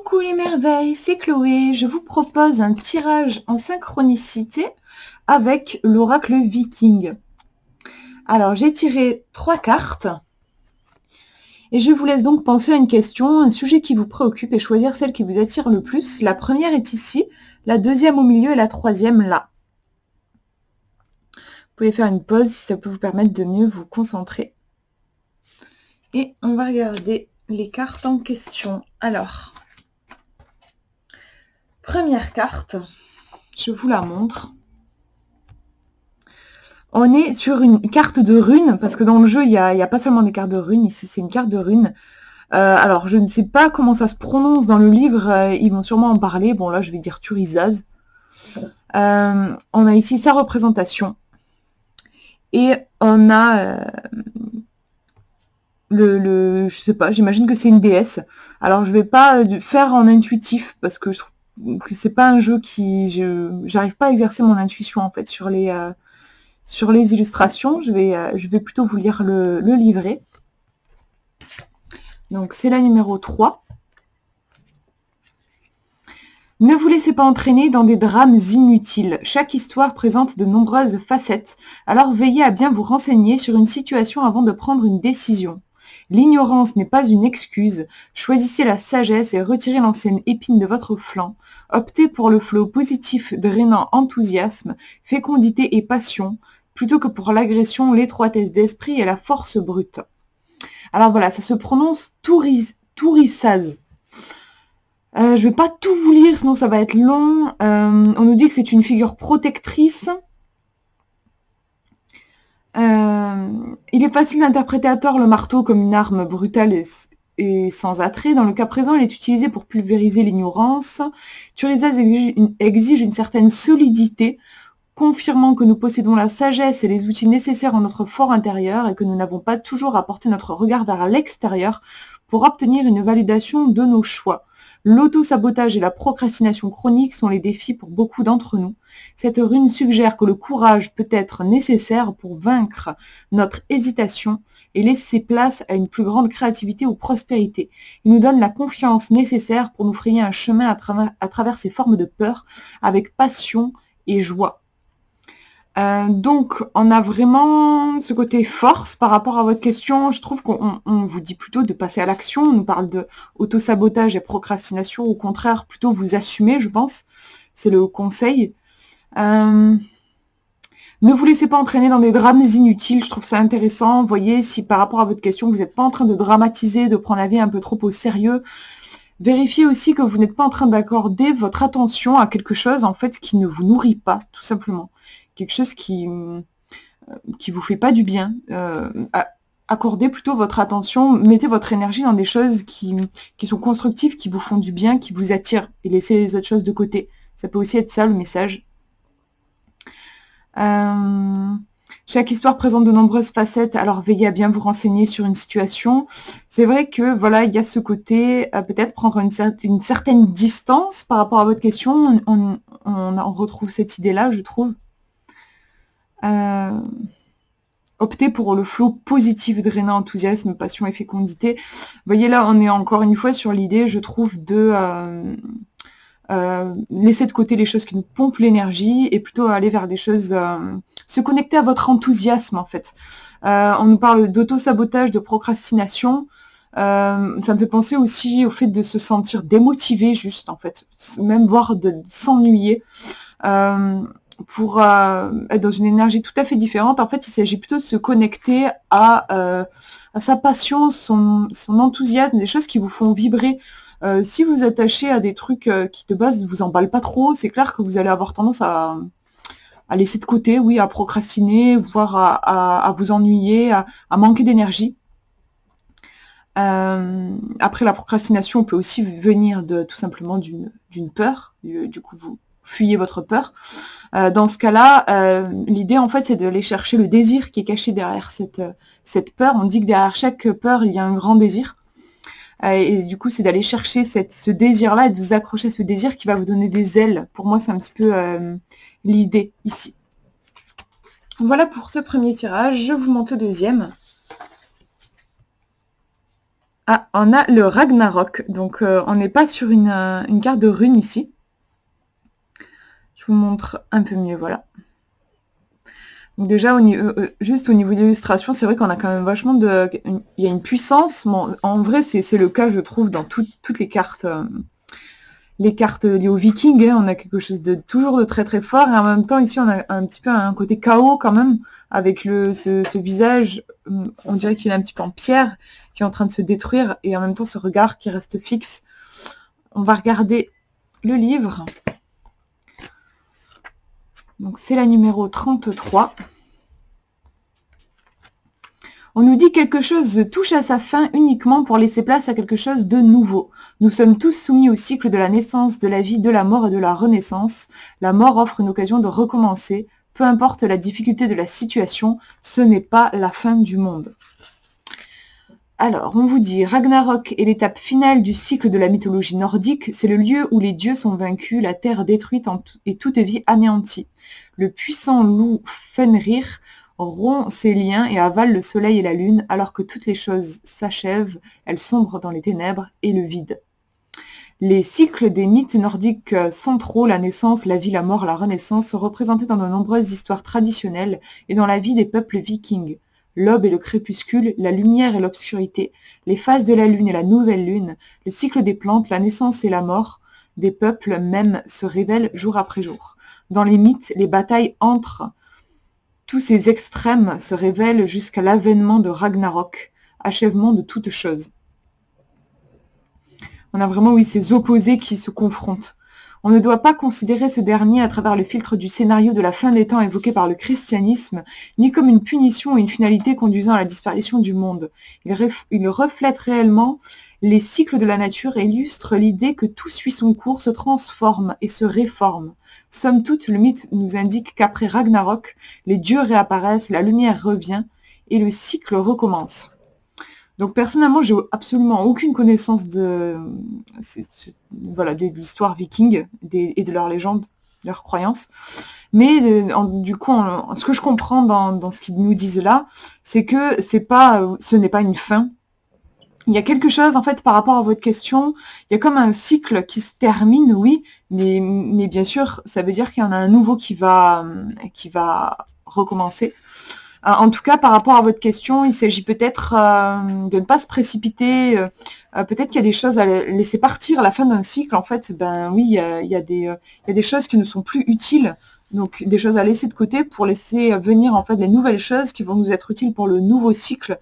Coucou les merveilles, c'est Chloé. Je vous propose un tirage en synchronicité avec l'oracle viking. Alors j'ai tiré 3 cartes et je vous laisse donc penser à une question, un sujet qui vous préoccupe et choisir celle qui vous attire le plus. La première est ici, la deuxième au milieu et la troisième là. Vous pouvez faire une pause si ça peut vous permettre de mieux vous concentrer. Et on va regarder les cartes en question. Alors, première carte, je vous la montre. On est sur une carte de runes, parce que dans le jeu, il y a pas seulement des cartes de runes, ici c'est une carte de runes. Alors, je ne sais pas comment ça se prononce dans le livre, ils vont sûrement en parler. Bon, là, je vais dire Turizaz. On a ici sa représentation. Et on a je sais pas, j'imagine que c'est une déesse. Alors, je vais pas faire en intuitif, parce que je trouve que c'est pas un jeu j'arrive pas à exercer mon intuition, en fait, sur les illustrations. Je vais plutôt vous lire le livret. Donc c'est la numéro 3. Ne vous laissez pas entraîner dans des drames inutiles. Chaque histoire présente de nombreuses facettes, alors veillez à bien vous renseigner sur une situation avant de prendre une décision. L'ignorance n'est pas une excuse. Choisissez la sagesse et retirez l'ancienne épine de votre flanc. Optez pour le flot positif drainant enthousiasme, fécondité et passion, plutôt que pour l'agression, l'étroitesse d'esprit et la force brute. Alors voilà, ça se prononce Tourissaz. Je vais pas tout vous lire, sinon ça va être long. On nous dit que c'est une figure protectrice. Il est facile d'interpréter à tort le marteau comme une arme brutale et sans attrait. Dans le cas présent, il est utilisé pour pulvériser l'ignorance. Turizaz exige une certaine solidité, confirmant que nous possédons la sagesse et les outils nécessaires en notre fort intérieur et que nous n'avons pas toujours à porter notre regard vers l'extérieur pour obtenir une validation de nos choix. L'auto-sabotage et la procrastination chronique sont les défis pour beaucoup d'entre nous. Cette rune suggère que le courage peut être nécessaire pour vaincre notre hésitation et laisser place à une plus grande créativité ou prospérité. Il nous donne la confiance nécessaire pour nous frayer un chemin à travers ces formes de peur avec passion et joie. Donc, on a vraiment ce côté force par rapport à votre question. Je trouve qu'on vous dit plutôt de passer à l'action. On nous parle de auto-sabotage et procrastination. Au contraire, plutôt vous assumer, je pense. C'est le conseil. Ne vous laissez pas entraîner dans des drames inutiles. Je trouve ça intéressant. Voyez si par rapport à votre question, vous n'êtes pas en train de dramatiser, de prendre la vie un peu trop au sérieux. Vérifiez aussi que vous n'êtes pas en train d'accorder votre attention à quelque chose, en fait, qui ne vous nourrit pas, tout simplement. Quelque chose qui vous fait pas du bien. Accordez plutôt votre attention, mettez votre énergie dans des choses qui sont constructives, qui vous font du bien, qui vous attirent, et laissez les autres choses de côté. Ça peut aussi être ça, le message. Chaque histoire présente de nombreuses facettes, alors veillez à bien vous renseigner sur une situation. C'est vrai que voilà, il y a ce côté, peut-être prendre une certaine distance par rapport à votre question. On retrouve cette idée-là, je trouve. Optez pour le flot positif drainant enthousiasme, passion et fécondité. Vous voyez là, on est encore une fois sur l'idée, je trouve, de laisser de côté les choses qui nous pompent l'énergie et plutôt aller vers des choses, se connecter à votre enthousiasme en fait. On nous parle d'auto-sabotage, de procrastination. Ça me fait penser aussi au fait de se sentir démotivé juste en fait, même voire de s'ennuyer. Pour être dans une énergie tout à fait différente. En fait, il s'agit plutôt de se connecter à sa passion, son enthousiasme, des choses qui vous font vibrer. Si vous attachez à des trucs qui de base ne vous emballent pas trop, c'est clair que vous allez avoir tendance à laisser de côté, oui, à procrastiner, voire à vous ennuyer, à manquer d'énergie. Après, la procrastination peut aussi venir tout simplement d'une peur. Du coup, vous fuyez votre peur. Dans ce cas-là, l'idée, en fait, c'est d'aller chercher le désir qui est caché derrière cette peur. On dit que derrière chaque peur, il y a un grand désir. Et du coup, c'est d'aller chercher ce désir-là et de vous accrocher à ce désir qui va vous donner des ailes. Pour moi, c'est un petit peu l'idée ici. Voilà pour ce premier tirage. Je vous montre le deuxième. Ah, on a le Ragnarok. Donc, on n'est pas sur une carte de runes ici. Je vous montre un peu mieux, voilà. Donc déjà, juste au niveau de l'illustration, c'est vrai qu'on a quand même vachement de... Il y a une puissance. Bon, en vrai, c'est le cas, je trouve, dans toutes les cartes liées aux Vikings. Hein. On a quelque chose de toujours de très très fort. Et en même temps, ici, on a un petit peu un côté chaos quand même, avec ce visage, on dirait qu'il est un petit peu en pierre, qui est en train de se détruire, et en même temps, ce regard qui reste fixe. On va regarder le livre. Donc c'est la numéro 33. On nous dit quelque chose touche à sa fin uniquement pour laisser place à quelque chose de nouveau. Nous sommes tous soumis au cycle de la naissance, de la vie, de la mort et de la renaissance. La mort offre une occasion de recommencer. Peu importe la difficulté de la situation, ce n'est pas la fin du monde. Alors, on vous dit, Ragnarok est l'étape finale du cycle de la mythologie nordique. C'est le lieu où les dieux sont vaincus, la terre détruite et toute vie anéantie. Le puissant loup Fenrir rompt ses liens et avale le soleil et la lune, alors que toutes les choses s'achèvent, elles sombrent dans les ténèbres et le vide. Les cycles des mythes nordiques centraux, la naissance, la vie, la mort, la renaissance, sont représentés dans de nombreuses histoires traditionnelles et dans la vie des peuples vikings. L'aube et le crépuscule, la lumière et l'obscurité, les phases de la lune et la nouvelle lune, le cycle des plantes, la naissance et la mort des peuples même se révèlent jour après jour. Dans les mythes, les batailles entre tous ces extrêmes se révèlent jusqu'à l'avènement de Ragnarok, achèvement de toute chose. On a vraiment, oui, ces opposés qui se confrontent. On ne doit pas considérer ce dernier à travers le filtre du scénario de la fin des temps évoqué par le christianisme, ni comme une punition ou une finalité conduisant à la disparition du monde. Il reflète réellement les cycles de la nature et illustre l'idée que tout suit son cours, se transforme et se réforme. Somme toute, le mythe nous indique qu'après Ragnarok, les dieux réapparaissent, la lumière revient et le cycle recommence. Donc personnellement, j'ai absolument aucune connaissance de l'histoire viking et de leurs légendes, leurs croyances. Mais du coup, ce que je comprends dans ce qu'ils nous disent là, c'est que ce n'est pas une fin. Il y a quelque chose, en fait, par rapport à votre question, il y a comme un cycle qui se termine, oui, mais bien sûr, ça veut dire qu'il y en a un nouveau qui va recommencer. En tout cas, par rapport à votre question, il s'agit peut-être de ne pas se précipiter. Peut-être qu'il y a des choses à laisser partir à la fin d'un cycle. En fait, ben oui, il y a des choses qui ne sont plus utiles. Donc, des choses à laisser de côté pour laisser venir en fait les nouvelles choses qui vont nous être utiles pour le nouveau cycle.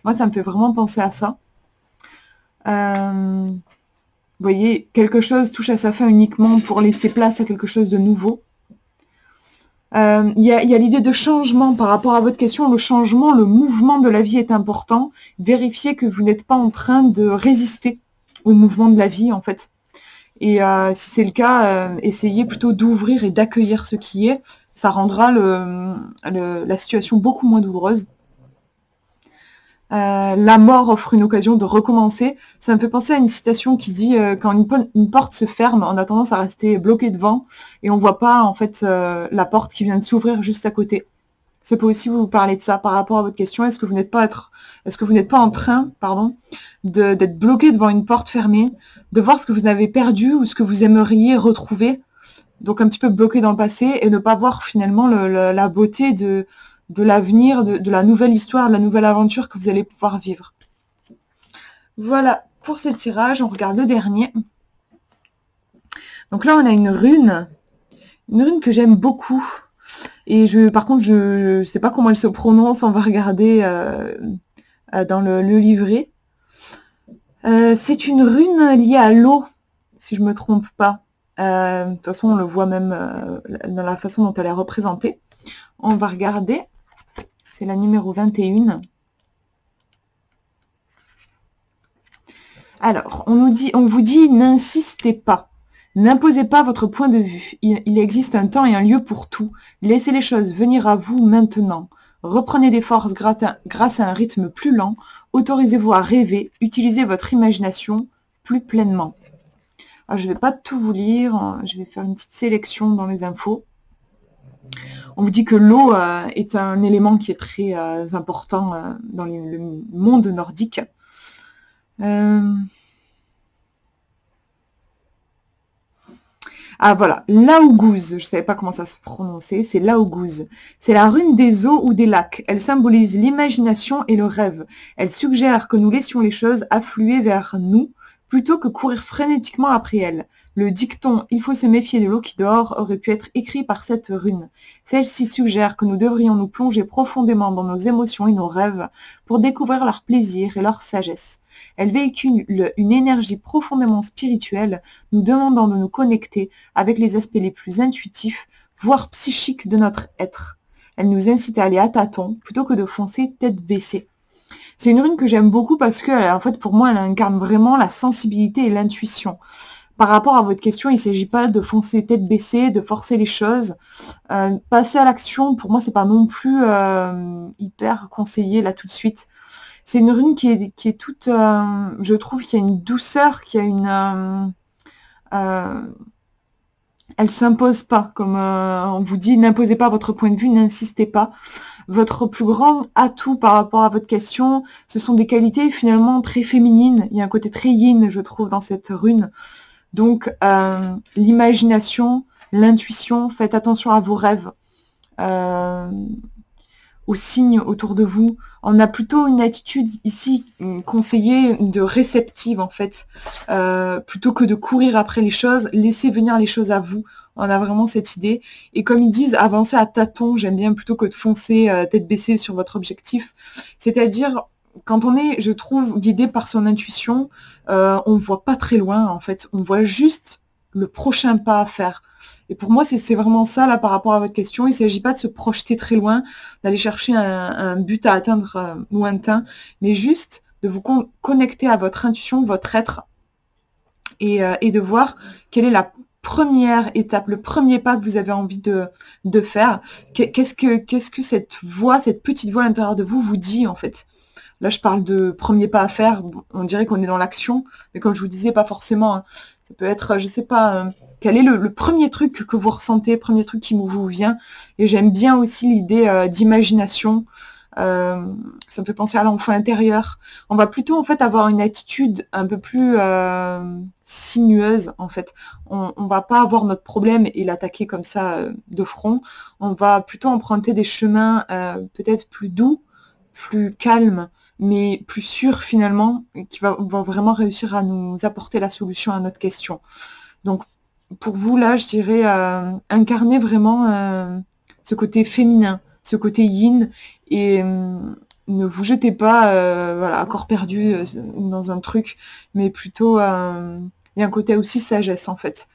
Moi, ça me fait vraiment penser à ça. Vous voyez, quelque chose touche à sa fin uniquement pour laisser place à quelque chose de nouveau. Il y a l'idée de changement par rapport à votre question. Le changement, le mouvement de la vie est important. Vérifiez que vous n'êtes pas en train de résister au mouvement de la vie, en fait. Et si c'est le cas, essayez plutôt d'ouvrir et d'accueillir ce qui est. Ça rendra la situation beaucoup moins douloureuse. La mort offre une occasion de recommencer. Ça me fait penser à une citation qui dit quand une porte se ferme, on a tendance à rester bloqué devant et on voit pas en fait la porte qui vient de s'ouvrir juste à côté. Ça peut aussi vous parler de ça par rapport à votre question. Est-ce que vous n'êtes pas en train, d'être bloqué devant une porte fermée, de voir ce que vous avez perdu ou ce que vous aimeriez retrouver, donc un petit peu bloqué dans le passé et ne pas voir finalement la beauté de l'avenir, de la nouvelle histoire, de la nouvelle aventure que vous allez pouvoir vivre. Voilà pour ce tirage, on regarde le dernier. Donc là, on a une rune que j'aime beaucoup. Et par contre, je ne sais pas comment elle se prononce, on va regarder dans le livret. C'est une rune liée à l'eau, si je ne me trompe pas. De toute façon, on le voit même dans la façon dont elle est représentée. On va regarder. C'est la numéro 21. Alors, on vous dit, n'insistez pas. N'imposez pas votre point de vue. Il existe un temps et un lieu pour tout. Laissez les choses venir à vous maintenant. Reprenez des forces grâce à un rythme plus lent. Autorisez-vous à rêver. Utilisez votre imagination plus pleinement. Alors, je ne vais pas tout vous lire. Je vais faire une petite sélection dans les infos. On vous dit que l'eau est un élément qui est très important dans le monde nordique. Ah voilà, Laogouz, je ne savais pas comment ça se prononçait, c'est Laogouz. C'est la rune des eaux ou des lacs. Elle symbolise l'imagination et le rêve. Elle suggère que nous laissions les choses affluer vers nous plutôt que courir frénétiquement après elles. Le dicton « il faut se méfier de l'eau qui dort » aurait pu être écrit par cette rune. Celle-ci suggère que nous devrions nous plonger profondément dans nos émotions et nos rêves pour découvrir leur plaisir et leur sagesse. Elle véhicule une énergie profondément spirituelle, nous demandant de nous connecter avec les aspects les plus intuitifs, voire psychiques de notre être. Elle nous incite à aller à tâtons plutôt que de foncer tête baissée. C'est une rune que j'aime beaucoup parce que, en fait, pour moi, elle incarne vraiment la sensibilité et l'intuition. Par rapport à votre question, il ne s'agit pas de foncer tête baissée, de forcer les choses. Passer à l'action, pour moi, c'est pas non plus hyper conseillé là tout de suite. C'est une rune qui est toute, je trouve qu'il y a une douceur, qu'il y a une, elle s'impose pas, comme on vous dit, n'imposez pas votre point de vue, n'insistez pas. Votre plus grand atout par rapport à votre question, ce sont des qualités finalement très féminines. Il y a un côté très yin, je trouve, dans cette rune. Donc, l'imagination, l'intuition, faites attention à vos rêves. Aux signes autour de vous. On a plutôt une attitude ici conseillée de réceptive en fait, plutôt que de courir après les choses, laissez venir les choses à vous. On a vraiment cette idée. Et comme ils disent, avancer à tâtons, j'aime bien plutôt que de foncer tête baissée sur votre objectif. C'est-à-dire, quand on est, je trouve, guidé par son intuition, on voit pas très loin en fait. On voit juste le prochain pas à faire. Et pour moi, c'est vraiment ça, là, par rapport à votre question. Il ne s'agit pas de se projeter très loin, d'aller chercher un but à atteindre lointain, mais juste de vous connecter à votre intuition, votre être, et de voir quelle est la première étape, le premier pas que vous avez envie de faire. Qu'est-ce que cette voix, cette petite voix à l'intérieur de vous dit, en fait? Là, je parle de premier pas à faire. On dirait qu'on est dans l'action, mais comme je vous disais, pas forcément. Hein. Ça peut être, je sais pas, quel est le premier truc que vous ressentez, premier truc qui vous vient. Et j'aime bien aussi l'idée d'imagination. Ça me fait penser à l'enfant intérieur. On va plutôt en fait avoir une attitude un peu plus sinueuse en fait. On va pas avoir notre problème et l'attaquer comme ça de front. On va plutôt emprunter des chemins peut-être plus doux, plus calmes, mais plus sûrs finalement, qui vont vraiment réussir à nous apporter la solution à notre question. Donc pour vous là, je dirais incarner vraiment ce côté féminin, ce côté yin, et ne vous jetez pas voilà, à corps perdu dans un truc, mais plutôt il y a un côté aussi sagesse en fait.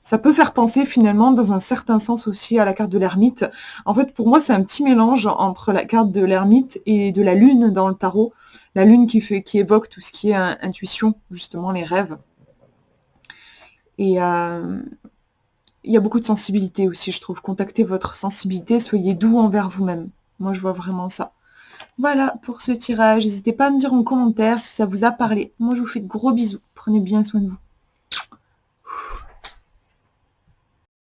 Ça peut faire penser finalement dans un certain sens aussi à la carte de l'ermite. En fait, pour moi, c'est un petit mélange entre la carte de l'ermite et de la lune dans le tarot. La lune qui évoque tout ce qui est intuition, justement les rêves. Et il y a beaucoup de sensibilité aussi, je trouve. Contactez votre sensibilité, soyez doux envers vous-même. Moi, je vois vraiment ça. Voilà pour ce tirage. N'hésitez pas à me dire en commentaire si ça vous a parlé. Moi, je vous fais de gros bisous. Prenez bien soin de vous.